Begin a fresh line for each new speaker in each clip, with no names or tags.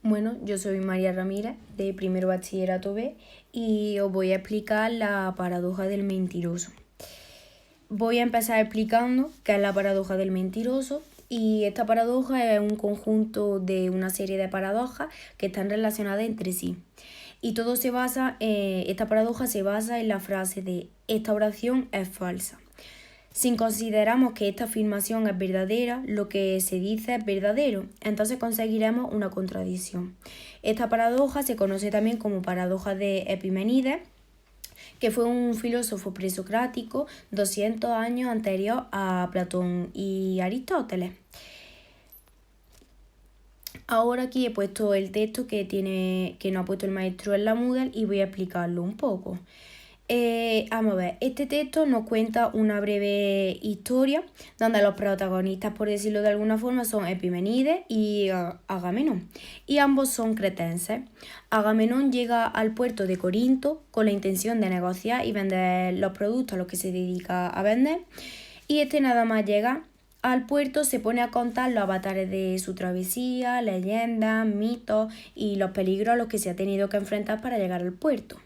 Bueno, yo soy María Ramírez, de primero bachillerato B, y os voy a explicar la paradoja del mentiroso. Voy a empezar explicando qué es la paradoja del mentiroso, y esta paradoja es un conjunto de una serie de paradojas que están relacionadas entre sí. Y todo esta paradoja se basa en la frase de esta oración es falsa. Si consideramos que esta afirmación es verdadera, lo que se dice es verdadero, entonces conseguiremos una contradicción. Esta paradoja se conoce también como paradoja de Epimenides, que fue un filósofo presocrático 200 años anterior a Platón y Aristóteles. Ahora aquí he puesto el texto que nos ha puesto el maestro en la Moodle y voy a explicarlo un poco. Vamos a ver, este texto nos cuenta una breve historia donde los protagonistas, por decirlo de alguna forma, son Epimenides y Agamenón, y ambos son cretenses. Agamenón llega al puerto de Corinto con la intención de negociar y vender los productos a los que se dedica a vender, y nada más llega al puerto se pone a contar los avatares de su travesía, leyendas, mitos y los peligros a los que se ha tenido que enfrentar para llegar al puerto.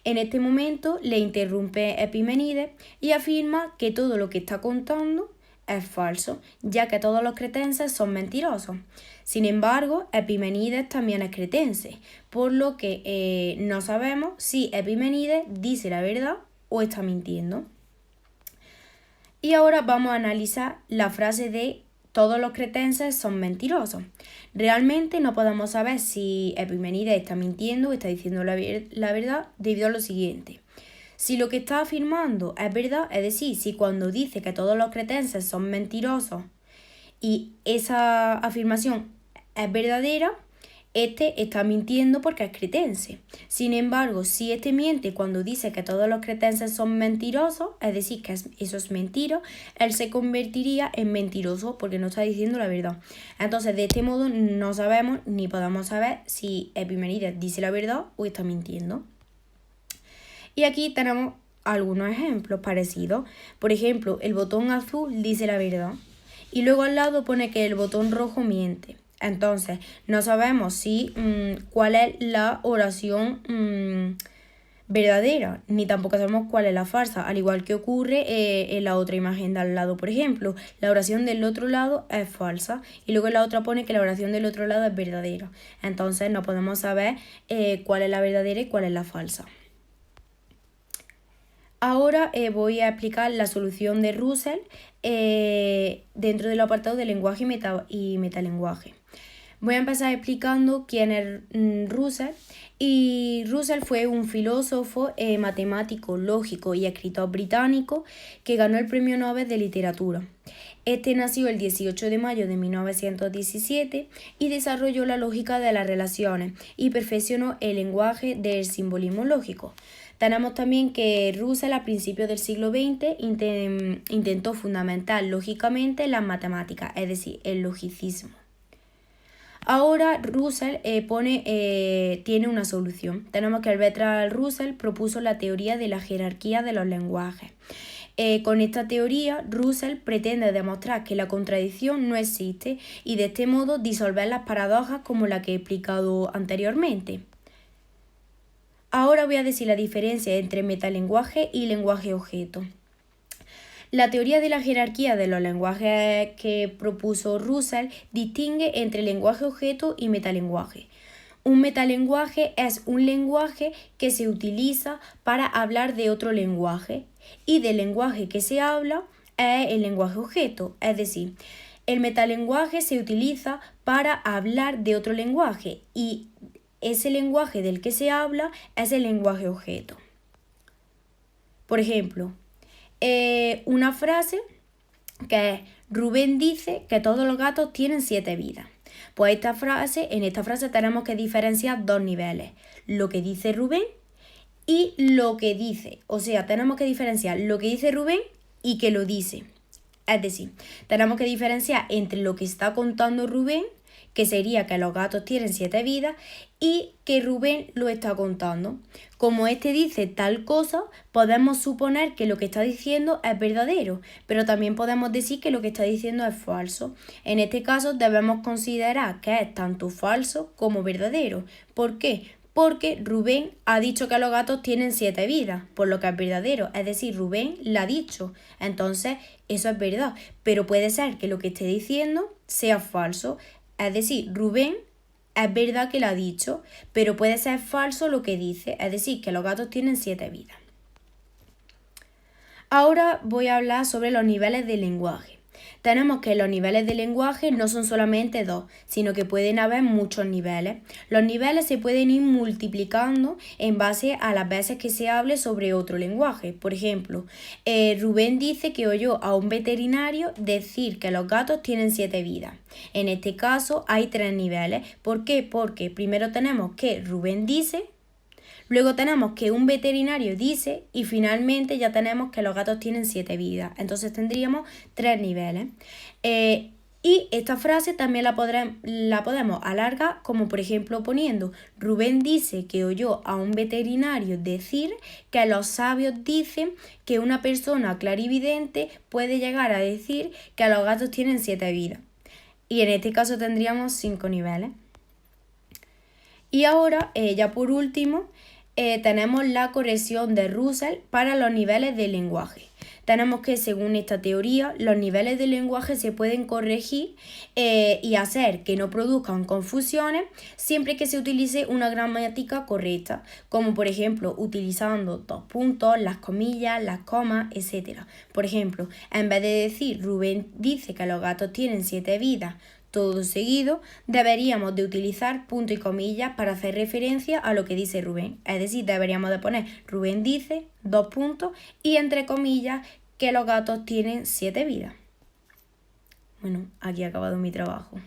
En este momento le interrumpe Epimenides y afirma que todo lo que está contando es falso, ya que todos los cretenses son mentirosos. Sin embargo, Epimenides también es cretense, por lo que no sabemos si Epimenides dice la verdad o está mintiendo. Y ahora vamos a analizar la frase de todos los cretenses son mentirosos. Realmente no podemos saber si Epimenides está mintiendo o está diciendo la verdad debido a lo siguiente. Si lo que está afirmando es verdad, es decir, si cuando dice que todos los cretenses son mentirosos y esa afirmación es verdadera, está mintiendo porque es cretense. Sin embargo, si miente cuando dice que todos los cretenses son mentirosos, es decir, que eso es mentira, él se convertiría en mentiroso porque no está diciendo la verdad. Entonces, de este modo no sabemos ni podemos saber si Epimenides dice la verdad o está mintiendo. Y aquí tenemos algunos ejemplos parecidos. Por ejemplo, el botón azul dice la verdad y luego al lado pone que el botón rojo miente. Entonces, no sabemos cuál es la oración verdadera, ni tampoco sabemos cuál es la falsa, al igual que ocurre en la otra imagen de al lado. Por ejemplo, la oración del otro lado es falsa y luego en la otra pone que la oración del otro lado es verdadera. Entonces, no podemos saber cuál es la verdadera y cuál es la falsa. Ahora voy a explicar la solución de Russell dentro del apartado de lenguaje y metalenguaje. Voy a empezar explicando quién es Russell. Y Russell fue un filósofo, matemático, lógico y escritor británico que ganó el Premio Nobel de Literatura. Nació el 18 de mayo de 1917 y desarrolló la lógica de las relaciones y perfeccionó el lenguaje del simbolismo lógico. Tenemos también que Russell a principios del siglo XX intentó fundamentar lógicamente las matemáticas, es decir, el logicismo. Ahora Russell tiene una solución. Tenemos que Bertrand Russell propuso la teoría de la jerarquía de los lenguajes. Con esta teoría, Russell pretende demostrar que la contradicción no existe y de este modo disolver las paradojas como la que he explicado anteriormente. Ahora voy a decir la diferencia entre metalenguaje y lenguaje objeto. La teoría de la jerarquía de los lenguajes que propuso Russell distingue entre lenguaje objeto y metalenguaje. Un metalenguaje es un lenguaje que se utiliza para hablar de otro lenguaje y del lenguaje que se habla es el lenguaje objeto, es decir, el metalenguaje se utiliza para hablar de otro lenguaje y ese lenguaje del que se habla es el lenguaje objeto. Por ejemplo, una frase que es Rubén dice que todos los gatos tienen 7 vidas. Pues en esta frase tenemos que diferenciar dos niveles, lo que dice Rubén y lo que dice. O sea, tenemos que diferenciar lo que dice Rubén y que lo dice. Es decir, tenemos que diferenciar entre lo que está contando Rubén que sería que los gatos tienen 7 vidas y que Rubén lo está contando. Como este dice tal cosa, podemos suponer que lo que está diciendo es verdadero, pero también podemos decir que lo que está diciendo es falso. En este caso debemos considerar que es tanto falso como verdadero. ¿Por qué? Porque Rubén ha dicho que los gatos tienen 7 vidas, por lo que es verdadero. Es decir, Rubén lo ha dicho. Entonces, eso es verdad. Pero puede ser que lo que esté diciendo sea falso. Es decir, Rubén es verdad que lo ha dicho, pero puede ser falso lo que dice. Es decir, que los gatos tienen 7 vidas. Ahora voy a hablar sobre los niveles de lenguaje. Tenemos que los niveles de lenguaje no son solamente dos, sino que pueden haber muchos niveles. Los niveles se pueden ir multiplicando en base a las veces que se hable sobre otro lenguaje. Por ejemplo, Rubén dice que oyó a un veterinario decir que los gatos tienen 7 vidas. En este caso hay 3 niveles. ¿Por qué? Porque primero tenemos que Rubén dice, luego tenemos que un veterinario dice y finalmente ya tenemos que los gatos tienen 7 vidas. Entonces tendríamos 3 niveles. Y esta frase también la podemos alargar como por ejemplo poniendo Rubén dice que oyó a un veterinario decir que los sabios dicen que una persona clarividente puede llegar a decir que los gatos tienen 7 vidas. Y en este caso tendríamos 5 niveles. Y ahora, ya por último, tenemos la corrección de Russell para los niveles de lenguaje. Tenemos que, según esta teoría, los niveles de lenguaje se pueden corregir y hacer que no produzcan confusiones siempre que se utilice una gramática correcta, como por ejemplo utilizando dos puntos, las comillas, las comas, etc. Por ejemplo, en vez de decir Rubén dice que los gatos tienen 7 vidas, todo seguido, deberíamos de utilizar punto y comillas para hacer referencia a lo que dice Rubén. Es decir, deberíamos de poner Rubén dice, dos puntos y entre comillas que los gatos tienen 7 vidas. Bueno, aquí ha acabado mi trabajo.